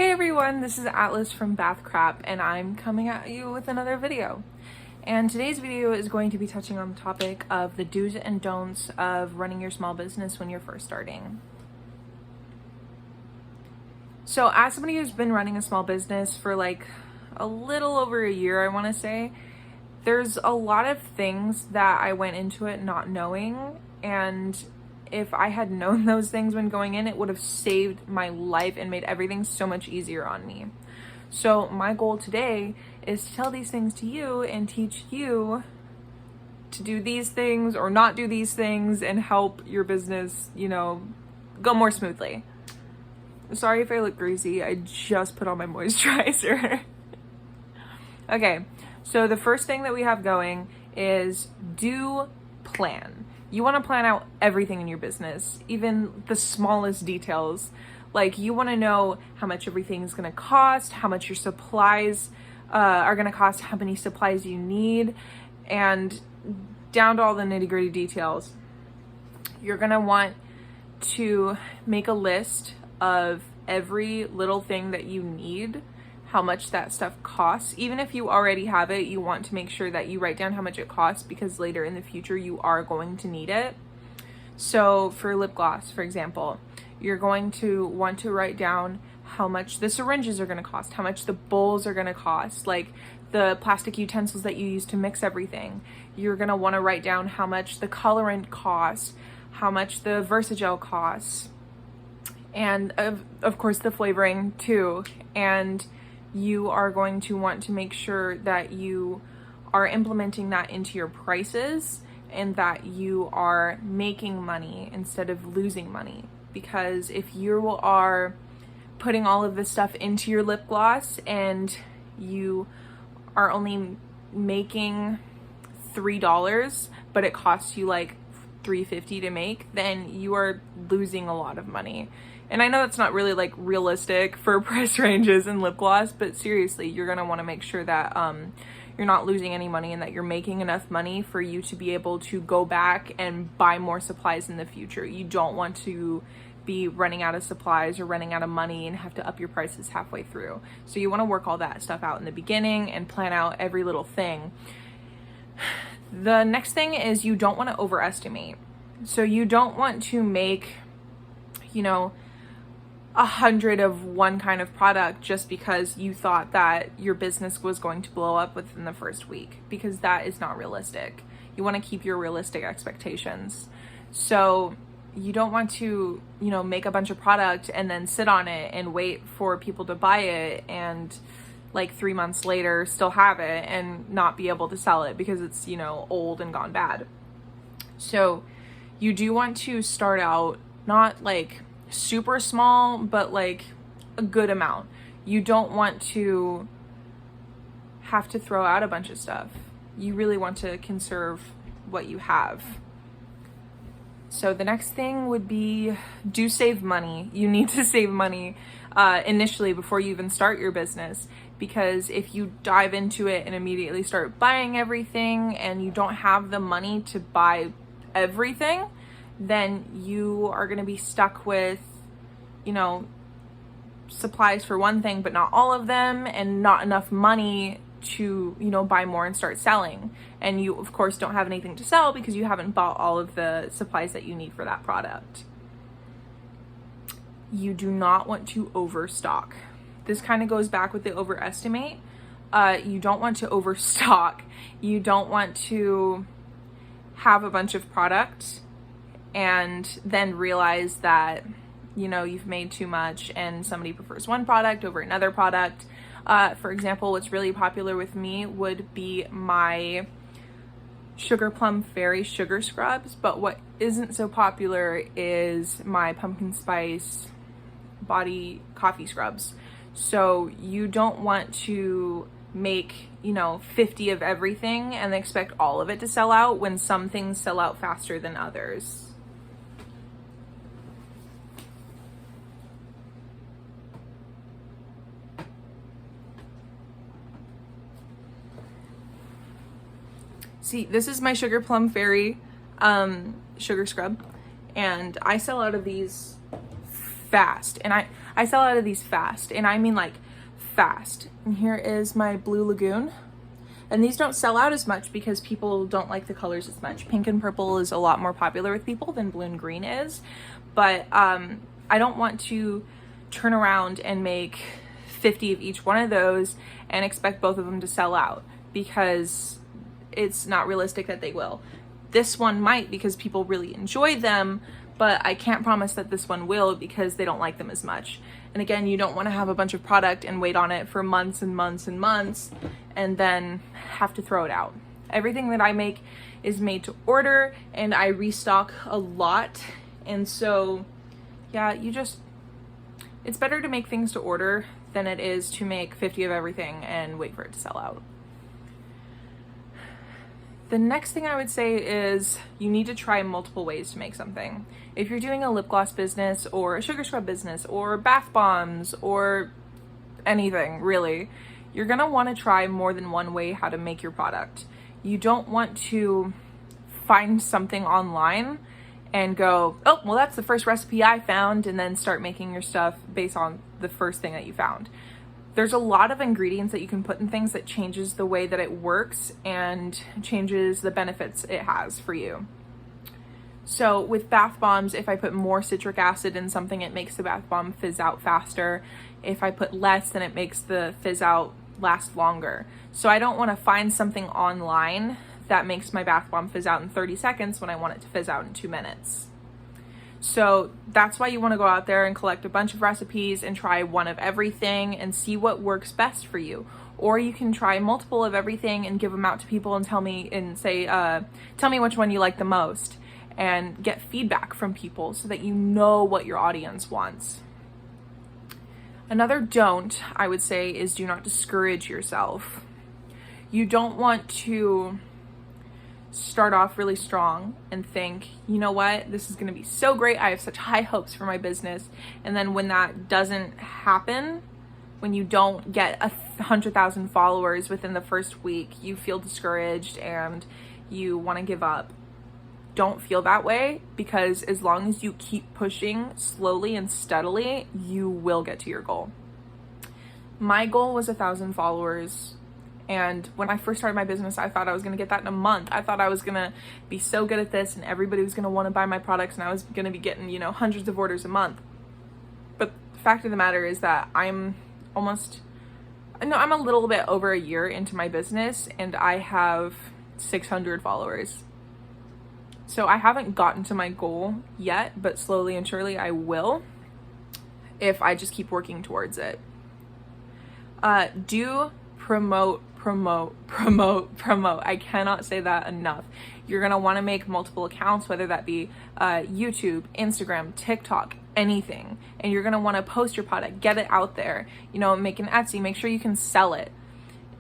Hey everyone, this is Atlas from Bath Crap, and I'm coming at you with another video. And today's video is going to be touching on the topic of the do's and don'ts of running your small business when you're first starting. So as somebody who's been running a small business for like a little over a year, I want to say, there's a lot of things that I went into it not knowing, and if I had known those things when going in, it would have saved my life and made everything so much easier on me. So my goal today is to tell these things to you and teach you to do these things or not do these things and help your business, go more smoothly. Sorry if I look greasy. I just put on my moisturizer. Okay, so the first thing that we have going is do plan. You want to plan out everything in your business, even the smallest details. Like, you want to know how much everything is going to cost, how much your supplies are going to cost, how many supplies you need, and down to all the nitty-gritty details. You're going to want to make a list of every little thing that you need, how much that stuff costs. Even if you already have it, you want to make sure that you write down how much it costs, because later in the future you are going to need it. So for lip gloss, for example, you're going to want to write down how much the syringes are going to cost, how much the bowls are going to cost, like the plastic utensils that you use to mix everything. You're going to want to write down how much the colorant costs, how much the Versagel costs, and of course the flavoring too. And you are going to want to make sure that you are implementing that into your prices and that you are making money instead of losing money. Because if you are putting all of this stuff into your lip gloss and you are only making $3, but it costs you like $3.50 to make, then you are losing a lot of money. And I know that's not really like realistic for price ranges in lip gloss, but seriously, you're gonna want to make sure that you're not losing any money and that you're making enough money for you to be able to go back and buy more supplies in the future. You don't want to be running out of supplies or running out of money and have to up your prices halfway through. So you want to work all that stuff out in the beginning and plan out every little thing. The next thing is you don't want to overestimate. So you don't want to make, 100 of one kind of product just because you thought that your business was going to blow up within the first week, because that is not realistic. You want to keep your realistic expectations. So you don't want to, make a bunch of product and then sit on it and wait for people to buy it and like 3 months later still have it and not be able to sell it because it's, old and gone bad. So you do want to start out not like super small, but like a good amount. You don't want to have to throw out a bunch of stuff. You really want to conserve what you have. So the next thing would be do save money. You need to save money initially before you even start your business, because if you dive into it and immediately start buying everything and you don't have the money to buy everything, then you are going to be stuck with, supplies for one thing, but not all of them, and not enough money to, buy more and start selling. And you, of course, don't have anything to sell because you haven't bought all of the supplies that you need for that product. You do not want to overstock. This kind of goes back with the overestimate. You don't want to overstock. You don't want to have a bunch of product and then realize that, you've made too much and somebody prefers one product over another product. For example, what's really popular with me would be my Sugar Plum Fairy sugar scrubs, but what isn't so popular is my pumpkin spice body coffee scrubs. So you don't want to make 50 of everything and expect all of it to sell out when some things sell out faster than others. See, this is my Sugar Plum Fairy sugar scrub, and I sell out of these fast. And I sell out of these fast, and I mean like fast. And here is my Blue Lagoon. And these don't sell out as much because people don't like the colors as much. Pink and purple is a lot more popular with people than blue and green is. But I don't want to turn around and make 50 of each one of those and expect both of them to sell out, because it's not realistic that they will. This one might, because people really enjoy them, but I can't promise that this one will because they don't like them as much. And again, you don't want to have a bunch of product and wait on it for months and months and months and then have to throw it out. Everything that I make is made to order, and I restock a lot. And so, yeah, it's better to make things to order than it is to make 50 of everything and wait for it to sell out. The next thing I would say is you need to try multiple ways to make something. If you're doing a lip gloss business or a sugar scrub business or bath bombs or anything really, you're gonna wanna try more than one way how to make your product. You don't want to find something online and go, oh, well, that's the first recipe I found, and then start making your stuff based on the first thing that you found. There's a lot of ingredients that you can put in things that changes the way that it works and changes the benefits it has for you. So with bath bombs, if I put more citric acid in something, it makes the bath bomb fizz out faster. If I put less, then it makes the fizz out last longer. So I don't want to find something online that makes my bath bomb fizz out in 30 seconds when I want it to fizz out in 2 minutes. So that's why you want to go out there and collect a bunch of recipes and try one of everything and see what works best for you. Or you can try multiple of everything and give them out to people and tell me which one you like the most, and get feedback from people so that you know what your audience wants. Another don't, I would say, is do not discourage yourself. You don't want to start off really strong and think, you know what, this is going to be so great, I have such high hopes for my business, and then when that doesn't happen, when you don't get 100,000 followers within the first week, you feel discouraged and you want to give up. Don't feel that way, because as long as you keep pushing slowly and steadily, you will get to your goal. My goal was 1,000 followers. And when I first started my business, I thought I was going to get that in a month. I thought I was going to be so good at this and everybody was going to want to buy my products and I was going to be getting, hundreds of orders a month. But the fact of the matter is that I'm a little bit over a year into my business and I have 600 followers. So I haven't gotten to my goal yet, but slowly and surely I will if I just keep working towards it. Do promote. I cannot say that enough. You're going to want to make multiple accounts, whether that be YouTube, Instagram, TikTok, anything. And you're going to want to post your product, get it out there, make an Etsy, make sure you can sell it.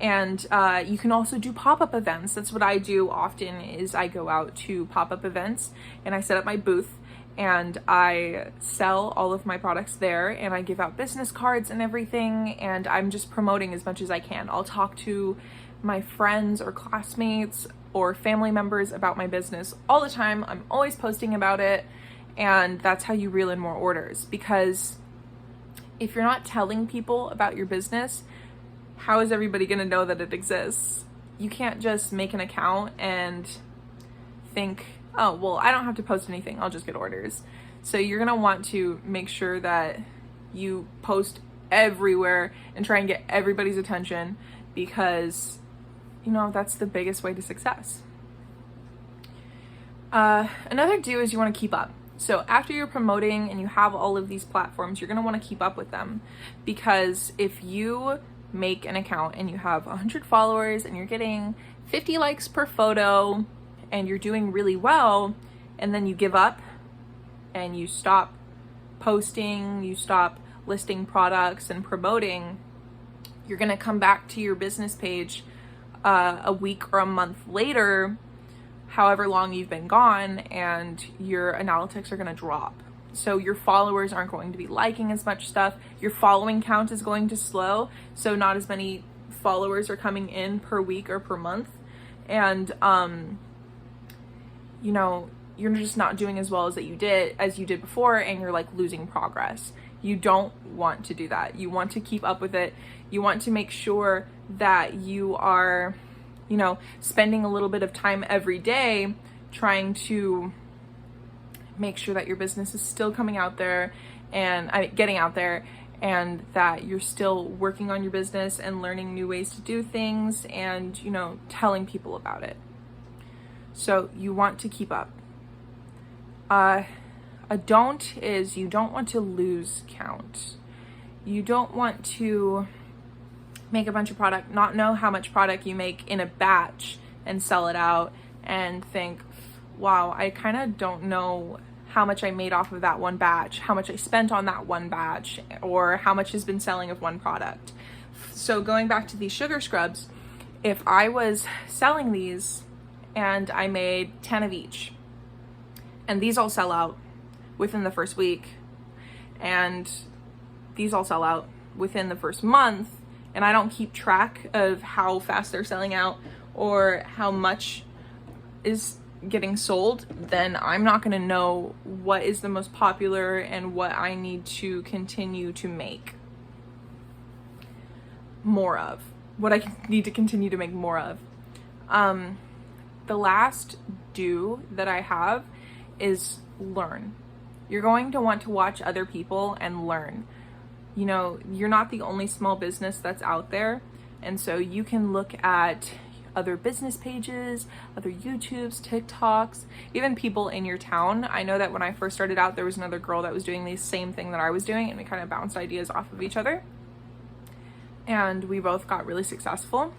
And you can also do pop-up events. That's what I do often, is I go out to pop-up events and I set up my booth and I sell all of my products there and I give out business cards and everything, and I'm just promoting as much as I can. I'll talk to my friends or classmates or family members about my business all the time. I'm always posting about it, and that's how you reel in more orders, because if you're not telling people about your business, how is everybody going to know that it exists? You can't just make an account and think, oh, well, I don't have to post anything, I'll just get orders. So you're going to want to make sure that you post everywhere and try and get everybody's attention, because, that's the biggest way to success. Another do is you want to keep up. So after you're promoting and you have all of these platforms, you're going to want to keep up with them, because if you make an account and you have 100 followers and you're getting 50 likes per photo and you're doing really well, and then you give up and you stop posting, you stop listing products and promoting, you're going to come back to your business page a week or a month later, however long you've been gone, and your analytics are going to drop. So your followers aren't going to be liking as much stuff. Your following count is going to slow. So not as many followers are coming in per week or per month. And, you're just not doing as well as you did before, and you're like losing progress. You don't want to do that. You want to keep up with it. You want to make sure that you are, you know, spending a little bit of time every day trying to make sure that your business is still coming out there and getting out there, and that you're still working on your business and learning new ways to do things and, you know, telling people about it. So you want to keep up. A don't is you don't want to lose count. You don't want to make a bunch of product, not know how much product you make in a batch and sell it out and think, wow, I kind of don't know how much I made off of that one batch, how much I spent on that one batch, or how much has been selling of one product. So going back to these sugar scrubs, if I was selling these and I made 10 of each, and these all sell out within the first week, and these all sell out within the first month, and I don't keep track of how fast they're selling out or how much is getting sold, then I'm not going to know what is the most popular and what I need to continue to make more of, what I need to continue to make more of. The last do that I have is learn. You're going to want to watch other people and learn. You know, you're not the only small business that's out there, and so you can look at other business pages, other YouTubes, TikToks, even people in your town. I know that when I first started out, there was another girl that was doing the same thing that I was doing, and we kind of bounced ideas off of each other, and we both got really successful.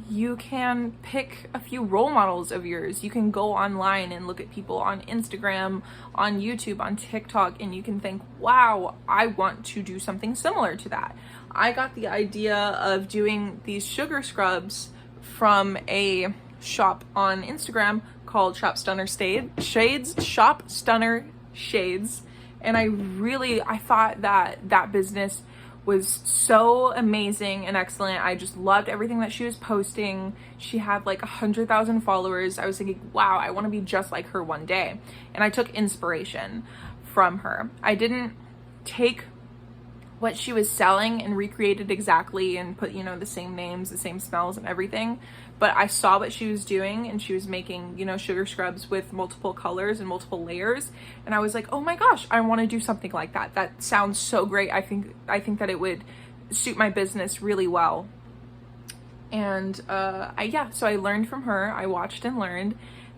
You can pick a few role models of yours. You can go online and look at people on Instagram, on YouTube, on TikTok, and you can think, wow, I want to do something similar to that. I got the idea of doing these sugar scrubs from a shop on Instagram called Shop Stunner Shades, and I thought that business was so amazing and excellent. I just loved everything that she was posting. She had like 100,000 followers. I was thinking, wow, I want to be just like her one day. And I took inspiration from her. I didn't take what she was selling and recreate it exactly and put, you know, the same names, the same smells and everything. But I saw what she was doing, and she was making, you know, sugar scrubs with multiple colors and multiple layers. And I was like, oh my gosh, I want to do something like that. That sounds so great. I think that it would suit my business really well. And so I learned from her. I watched and learned.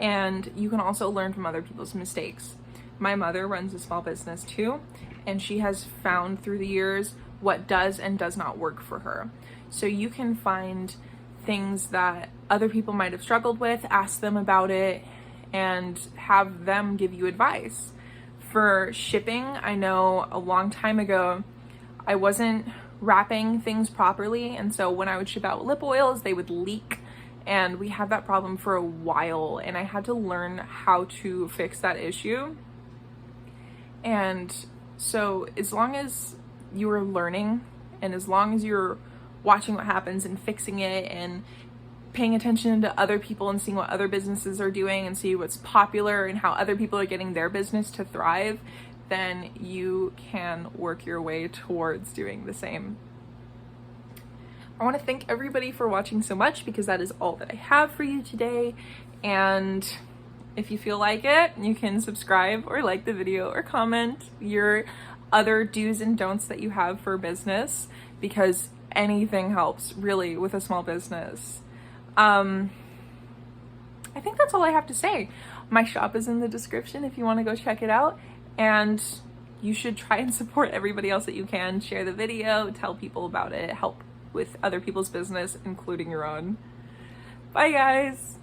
And you can also learn from other people's mistakes. My mother runs a small business too, and she has found through the years what does and does not work for her. So you can find things that other people might have struggled with, ask them about it, and have them give you advice. For shipping, I know a long time ago, I wasn't wrapping things properly, and so when I would ship out lip oils, they would leak, and we had that problem for a while, and I had to learn how to fix that issue. And so as long as you are learning, and as long as you're watching what happens and fixing it and paying attention to other people and seeing what other businesses are doing and see what's popular and how other people are getting their business to thrive, then you can work your way towards doing the same. I want to thank everybody for watching so much, because that is all that I have for you today. And if you feel like it, you can subscribe or like the video or comment your other do's and don'ts that you have for business, because anything helps really with a small business. I think that's all I have to say. My shop is in the description if you want to go check it out, and you should try and support everybody else that you can. Share the video, tell people about it, help with other people's business, including your own. Bye guys.